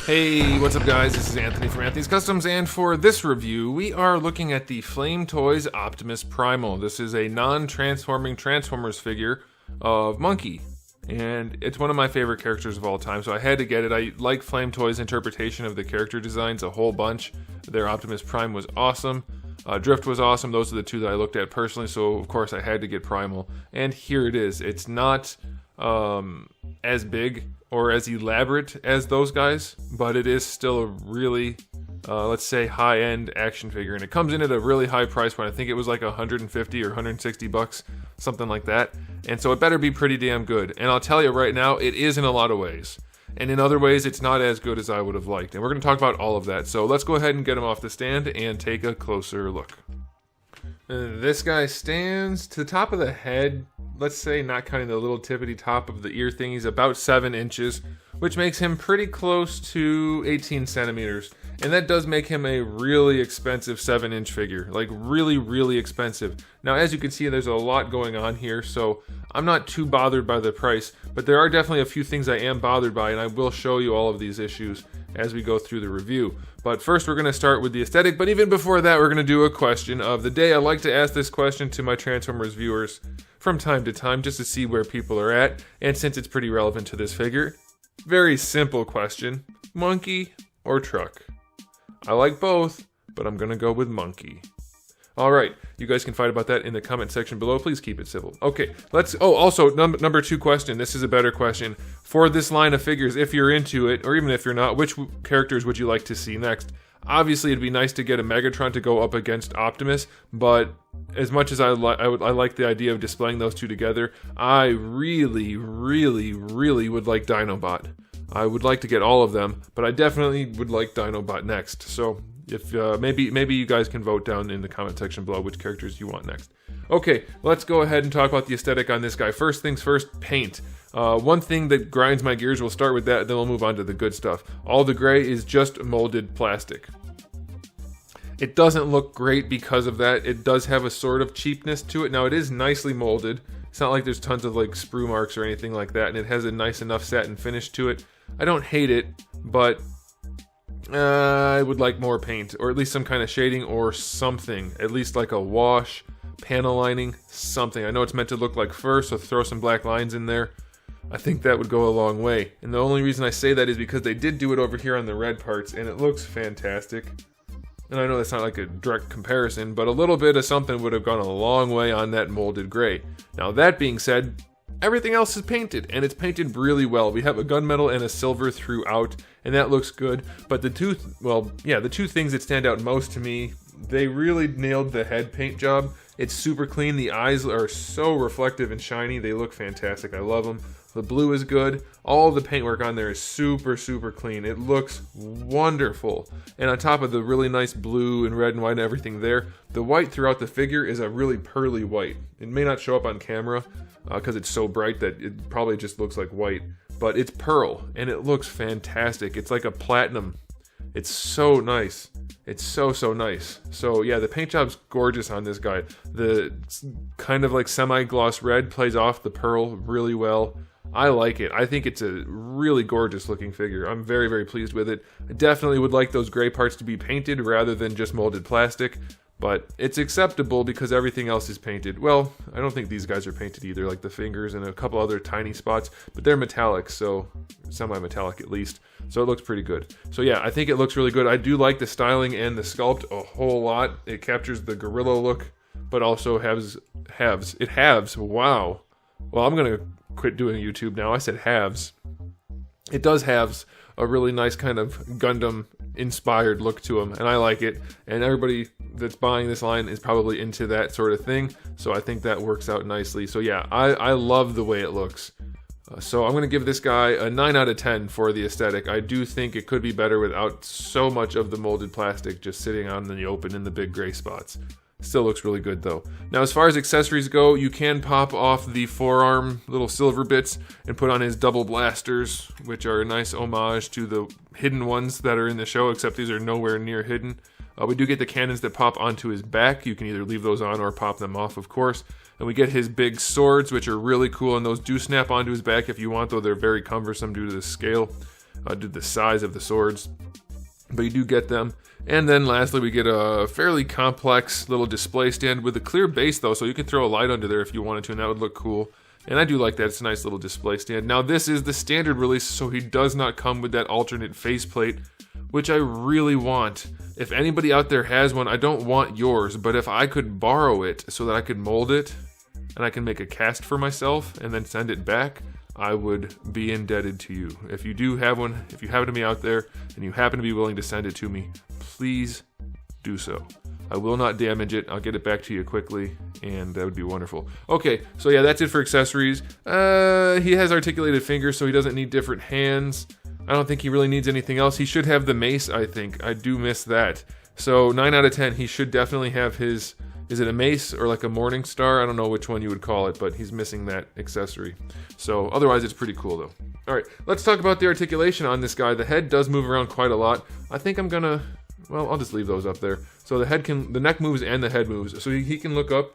Hey, what's up guys? This is Anthony from Anthony's Customs, and for this review, we are looking at the Flame Toys Optimus Primal. This is a non-transforming Transformers figure of Monkey, and it's one of my favorite characters of all time, so I had to get it. I like Flame Toys' interpretation of the character designs a whole bunch. Their Optimus Prime was awesome. Drift was awesome. Those are the two that I looked at personally, so of course I had to get Primal. And here it is. It's not as big or as elaborate as those guys, but it is still a really, let's say, high-end action figure. And it comes in at a really high price point. I think it was like 150 or 160 bucks, something like that. And so it better be pretty damn good. And I'll tell you right now, it is in a lot of ways. And in other ways, it's not as good as I would have liked. And we're going to talk about all of that. So let's go ahead and get him off the stand and take a closer look. This guy stands to the top of the head, let's say, not counting the little tippity top of the ear thing. He's about 7 inches, which makes him pretty close to 18 centimeters. And that does make him a really expensive 7-inch figure. Like, really, really expensive. Now, as you can see, there's a lot going on here, so I'm not too bothered by the price, but there are definitely a few things I am bothered by, and I will show you all of these issues as we go through the review. But first, we're going to start with the aesthetic, but even before that, we're going to do a question of the day. I like to ask this question to my Transformers viewers from time to time, just to see where people are at, and since it's pretty relevant to this figure, very simple question: monkey or truck? I like both, but I'm gonna go with monkey. Alright, you guys can fight about that in the comment section below. Please keep it civil. Okay, let's... Oh, also, number 2 question. This is a better question. For this line of figures, if you're into it, or even if you're not, which characters would you like to see next? Obviously, it'd be nice to get a Megatron to go up against Optimus, but as much as I like the idea of displaying those two together, I really, really, really would like Dinobot. I would like to get all of them, but I definitely would like Dinobot next. So if maybe you guys can vote down in the comment section below which characters you want next. Okay, let's go ahead and talk about the aesthetic on this guy. First things first, paint. One thing that grinds my gears, we'll start with that, then we'll move on to the good stuff. All the gray is just molded plastic. It doesn't look great because of that. It does have a sort of cheapness to it. Now, it is nicely molded. It's not like there's tons of like sprue marks or anything like that, and it has a nice enough satin finish to it. I don't hate it, but I would like more paint, or at least some kind of shading or something. At least like a wash, panel lining, something. I know it's meant to look like fur, so throw some black lines in there. I think that would go a long way. And the only reason I say that is because they did do it over here on the red parts, and it looks fantastic. And I know that's not like a direct comparison, but a little bit of something would have gone a long way on that molded gray. Now, that being said, everything else is painted, and it's painted really well. We have a gunmetal and a silver throughout, and that looks good. But the two things that stand out most to me, they really nailed the head paint job. It's super clean. The eyes are so reflective and shiny. They look fantastic. I love them. The blue is good. All the paintwork on there is super, super clean. It looks wonderful. And on top of the really nice blue and red and white and everything there, the white throughout the figure is a really pearly white. It may not show up on camera because it's so bright that it probably just looks like white, but it's pearl and it looks fantastic. It's like a platinum. It's so nice. It's so, so nice. So yeah, the paint job's gorgeous on this guy. The kind of like semi-gloss red plays off the pearl really well. I like it. I think it's a really gorgeous looking figure. I'm very, very pleased with it. I definitely would like those gray parts to be painted rather than just molded plastic, but it's acceptable because everything else is painted. Well, I don't think these guys are painted either, like the fingers and a couple other tiny spots, but they're metallic, so semi-metallic at least, so it looks pretty good. So yeah, I think it looks really good. I do like the styling and the sculpt a whole lot. It captures the gorilla look, but also halves. Wow. Well, I'm gonna quit doing YouTube now. I said halves. It does have a really nice kind of Gundam inspired look to them, and I like it, and everybody that's buying this line is probably into that sort of thing, so I think that works out nicely. So yeah, I love the way it looks. So I'm going to give this guy a 9 out of 10 for the aesthetic. I do think it could be better without so much of the molded plastic just sitting out in the open in the big gray spots. Still looks really good though. Now, as far as accessories go, you can pop off the forearm little silver bits and put on his double blasters, which are a nice homage to the hidden ones that are in the show, except these are nowhere near hidden. We do get the cannons that pop onto his back. You can either leave those on or pop them off, of course. And we get his big swords, which are really cool, and those do snap onto his back if you want, though they're very cumbersome due to the scale. did the size of the swords, but you do get them. And then lastly, we get a fairly complex little display stand with a clear base though, so you can throw a light under there if you wanted to, and that would look cool. And I do like that. It's a nice little display stand. Now this is the standard release, so he does not come with that alternate faceplate, which I really want. If anybody out there has one, I don't want yours, but if I could borrow it so that I could mold it and I can make a cast for myself and then send it back, I would be indebted to you. If you do have one, if you happen to be out there and you happen to be willing to send it to me, please do so. I will not damage it. I'll get it back to you quickly, and that would be wonderful. Okay, so yeah, that's it for accessories. He has articulated fingers, so he doesn't need different hands. I don't think he really needs anything else. He should have the mace, I think. I do miss that. So 9 out of 10, he should definitely have his... Is it a mace or like a morning star? I don't know which one you would call it, but he's missing that accessory. So otherwise, it's pretty cool though. All right, let's talk about the articulation on this guy. The head does move around quite a lot. I think I'm gonna... Well, I'll just leave those up there. So the neck moves and the head moves. So he can look up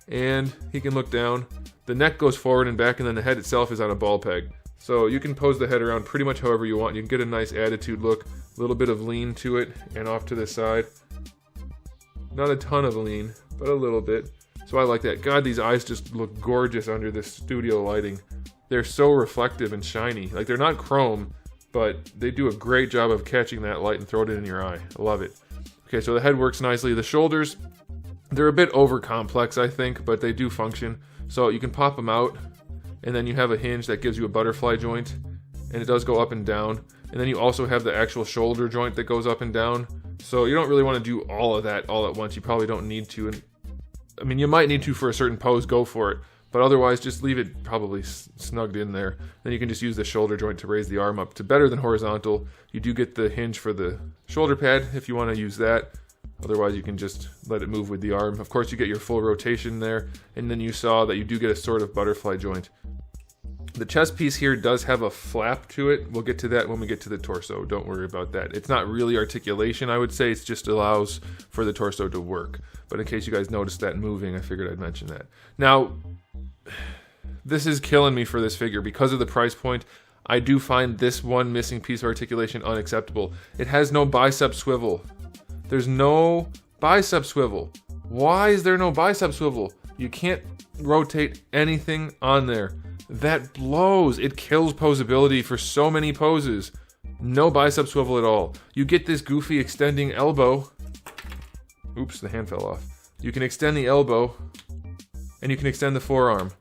and he can look down. The neck goes forward and back, and then the head itself is on a ball peg. So you can pose the head around pretty much however you want. You can get a nice attitude look, a little bit of lean to it, and off to the side. Not a ton of lean, but a little bit. So I like that. God, these eyes just look gorgeous under this studio lighting. They're so reflective and shiny. Like, they're not chrome, but they do a great job of catching that light and throwing it in your eye. I love it. Okay, so the head works nicely. The shoulders, they're a bit over complex, I think, but they do function. So you can pop them out, and then you have a hinge that gives you a butterfly joint, and it does go up and down. And then you also have the actual shoulder joint that goes up and down. So you don't really want to do all of that all at once. You probably don't need to. And I mean, you might need to for a certain pose, go for it. But otherwise, just leave it probably snugged in there. Then you can just use the shoulder joint to raise the arm up to better than horizontal. You do get the hinge for the shoulder pad if you want to use that. Otherwise, you can just let it move with the arm. Of course, you get your full rotation there. And then you saw that you do get a sort of butterfly joint. The chest piece here does have a flap to it. We'll get to that when we get to the torso. Don't worry about that. It's not really articulation, I would say. It just allows for the torso to work. But in case you guys noticed that moving, I figured I'd mention that. Now, this is killing me for this figure. Because of the price point, I do find this one missing piece of articulation unacceptable. It has no bicep swivel. There's no bicep swivel. Why is there no bicep swivel? You can't rotate anything on there. That blows. It kills posability for so many poses. No bicep swivel at all. You get this goofy extending elbow. Oops, the hand fell off. You can extend the elbow, and you can extend the forearm.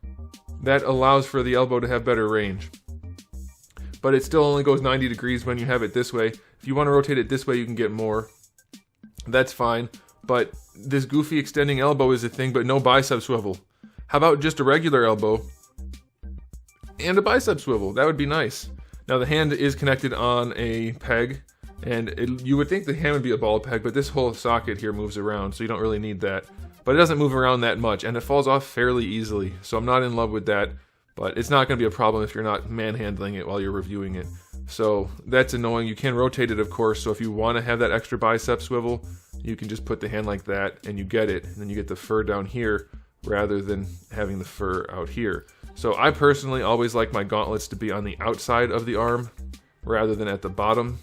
That allows for the elbow to have better range. But it still only goes 90 degrees when you have it this way. If you want to rotate it this way, you can get more. That's fine. But this goofy extending elbow is a thing, but no bicep swivel. How about just a regular elbow and a bicep swivel? That would be nice. Now the hand is connected on a peg, and you would think the hand would be a ball peg, but this whole socket here moves around, so you don't really need that. But it doesn't move around that much, and it falls off fairly easily, so I'm not in love with that, but it's not going to be a problem if you're not manhandling it while you're reviewing it. So that's annoying. You can rotate it, of course, so if you want to have that extra bicep swivel, you can just put the hand like that, and you get it, and then you get the fur down here, rather than having the fur out here. So I personally always like my gauntlets to be on the outside of the arm rather than at the bottom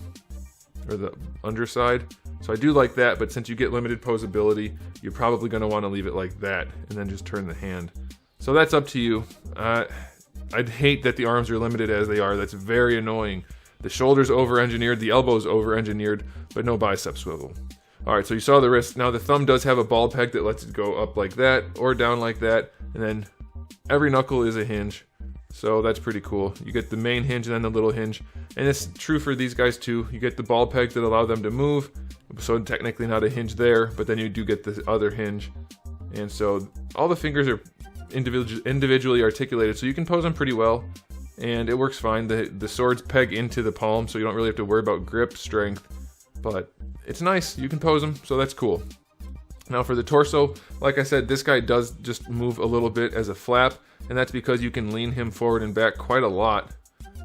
or the underside. So I do like that, but since you get limited posability, you're probably going to want to leave it like that and then just turn the hand. So that's up to you. I'd hate that the arms are limited as they are. That's very annoying. The shoulder's over-engineered, the elbow's over-engineered, but no bicep swivel. Alright, so you saw the wrist. Now the thumb does have a ball peg that lets it go up like that or down like that, and then every knuckle is a hinge, so that's pretty cool. You get the main hinge and then the little hinge, and it's true for these guys too. You get the ball pegs that allow them to move, so technically not a hinge there, but then you do get the other hinge, and so all the fingers are individually articulated, so you can pose them pretty well, and it works fine. The swords peg into the palm, so you don't really have to worry about grip strength, but it's nice. You can pose them, so that's cool. Now for the torso, like I said, this guy does just move a little bit as a flap, and that's because you can lean him forward and back quite a lot.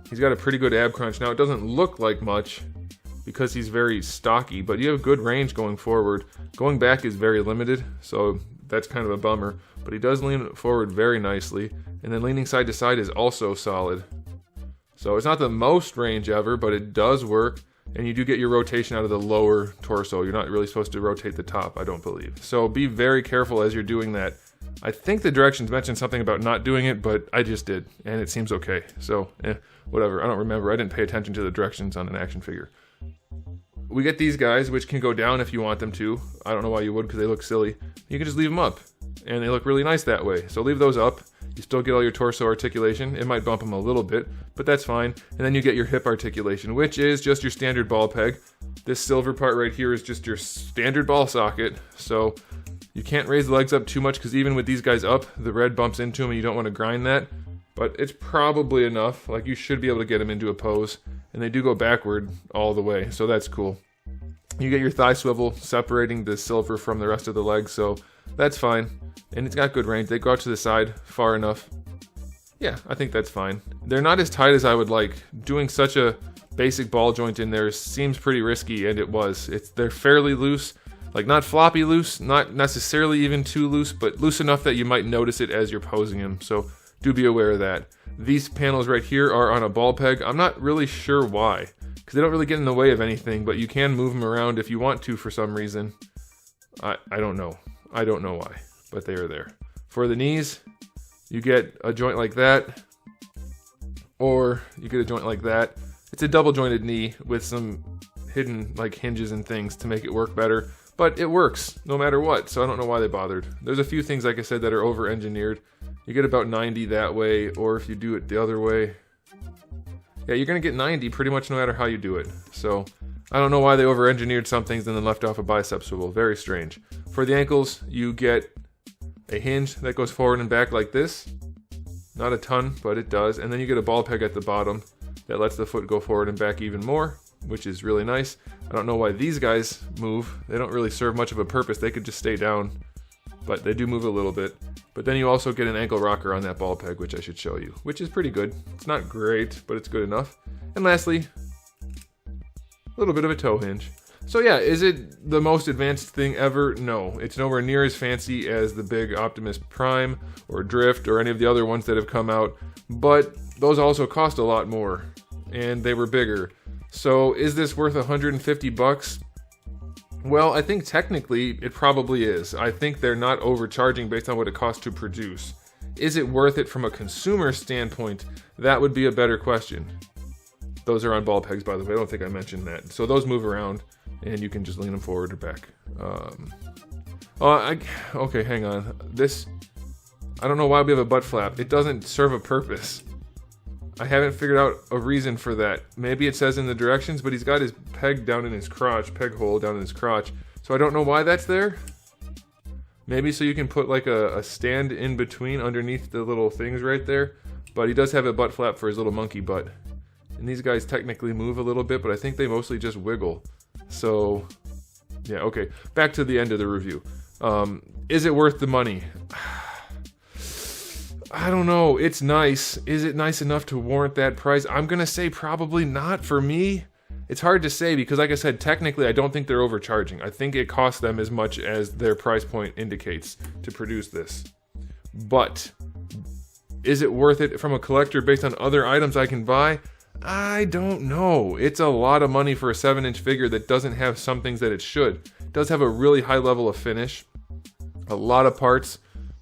He's got a pretty good ab crunch. Now it doesn't look like much because he's very stocky, but you have good range going forward. Going back is very limited, so that's kind of a bummer, but he does lean forward very nicely, and then leaning side to side is also solid. So it's not the most range ever, but it does work. And you do get your rotation out of the lower torso. You're not really supposed to rotate the top, I don't believe. So be very careful as you're doing that. I think the directions mentioned something about not doing it, but I just did, and it seems okay. So, whatever. I don't remember. I didn't pay attention to the directions on an action figure. We get these guys, which can go down if you want them to. I don't know why you would, because they look silly. You can just leave them up, and they look really nice that way. So leave those up. You still get all your torso articulation. It might bump them a little bit, but that's fine. And then you get your hip articulation, which is just your standard ball peg. This silver part right here is just your standard ball socket. So you can't raise the legs up too much, because even with these guys up, the red bumps into them and you don't want to grind that. But it's probably enough. Like, you should be able to get them into a pose. And they do go backward all the way, so that's cool. You get your thigh swivel separating the silver from the rest of the leg, so that's fine. And it's got good range. They go out to the side far enough. Yeah, I think that's fine. They're not as tight as I would like. Doing such a basic ball joint in there seems pretty risky, and it was. They're fairly loose. Like, not floppy loose, not necessarily even too loose, but loose enough that you might notice it as you're posing them, so do be aware of that. These panels right here are on a ball peg. I'm not really sure why, because they don't really get in the way of anything, but you can move them around if you want to for some reason. I don't know. I don't know why, but they are there. For the knees, you get a joint like that, or you get a joint like that. It's a double jointed knee with some hidden like hinges and things to make it work better, but it works no matter what, so I don't know why they bothered. There's a few things, like I said, that are over-engineered. You get about 90 that way, or if you do it the other way, yeah, you're going to get 90 pretty much no matter how you do it. So I don't know why they over-engineered some things and then left off a bicep swivel. Very strange. For the ankles, you get a hinge that goes forward and back like this. Not a ton, but it does. And then you get a ball peg at the bottom that lets the foot go forward and back even more, which is really nice. I don't know why these guys move. They don't really serve much of a purpose. They could just stay down, but they do move a little bit. But then you also get an ankle rocker on that ball peg, which I should show you, which is pretty good. It's not great, but it's good enough. And lastly, a little bit of a toe hinge. So yeah, is it the most advanced thing ever? No, it's nowhere near as fancy as the big Optimus Prime or Drift or any of the other ones that have come out, but those also cost a lot more, and they were bigger. So is this worth $150? Well, I think technically it probably is. I think they're not overcharging based on what it costs to produce. Is it worth it from a consumer standpoint? That would be a better question. Those are on ball pegs, by the way. I don't think I mentioned that. So those move around, and you can just lean them forward or back. Okay, hang on. I don't know why we have a butt flap. It doesn't serve a purpose. I haven't figured out a reason for that. Maybe it says in the directions, but he's got his peg down in his crotch, peg hole down in his crotch. So I don't know why that's there. Maybe so you can put like a stand in between underneath the little things right there. But he does have a butt flap for his little monkey butt. And these guys technically move a little bit, but I think they mostly just wiggle. So, yeah, okay. Back to the end of the review. Is it worth the money? I don't know. It's nice. Is it nice enough to warrant that price? I'm going to say probably not for me. It's hard to say because, like I said, technically I don't think they're overcharging. I think it costs them as much as their price point indicates to produce this. But is it worth it from a collector based on other items I can buy? I don't know. It's a lot of money for a 7-inch figure that doesn't have some things that it should. It does have a really high level of finish, a lot of parts,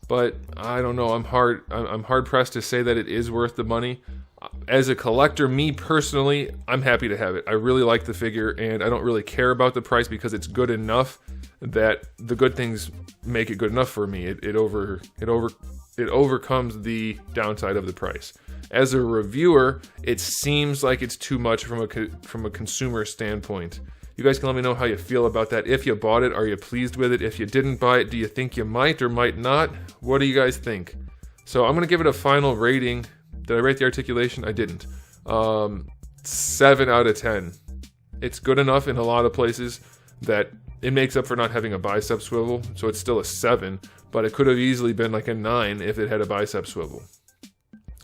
but I don't know. I'm hard pressed to say that it is worth the money. As a collector, me personally, I'm happy to have it. I really like the figure, and I don't really care about the price because it's good enough that the good things make it good enough for me. It overcomes the downside of the price. As a reviewer, it seems like it's too much from a consumer standpoint. You guys can let me know how you feel about that. If you bought it, are you pleased with it? If you didn't buy it, do you think you might or might not? What do you guys think? So I'm going to give it a final rating. Did I rate the articulation? I didn't. 7 out of 10. It's good enough in a lot of places that it makes up for not having a bicep swivel, so it's still a 7, but it could have easily been like a 9 if it had a bicep swivel.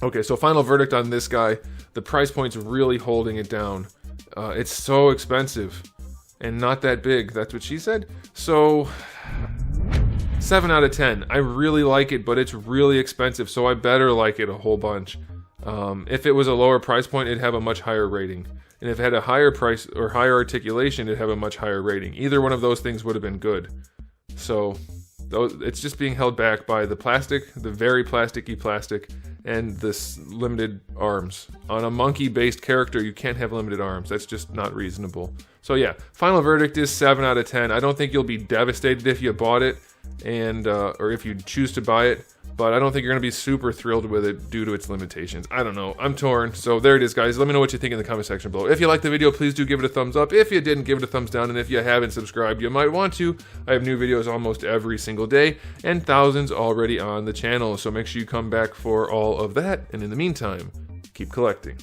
Okay, so final verdict on this guy. The price point's really holding it down. It's so expensive and not that big. That's what she said. So 7 out of 10. I really like it, but it's really expensive, so I better like it a whole bunch. If it was a lower price point, it'd have a much higher rating. And if it had a higher price or higher articulation, it'd have a much higher rating. Either one of those things would have been good. So it's just being held back by the plastic, the very plasticky plastic, and this limited arms. On a monkey-based character, you can't have limited arms. That's just not reasonable. So yeah, final verdict is 7 out of 10. I don't think you'll be devastated if you bought it, and or if you choose to buy it, but I don't think you're going to be super thrilled with it due to its limitations. I don't know. I'm torn. So there it is, guys. Let me know what you think in the comment section below. If you liked the video, please do give it a thumbs up. If you didn't, give it a thumbs down. And if you haven't subscribed, you might want to. I have new videos almost every single day and thousands already on the channel. So make sure you come back for all of that. And in the meantime, keep collecting.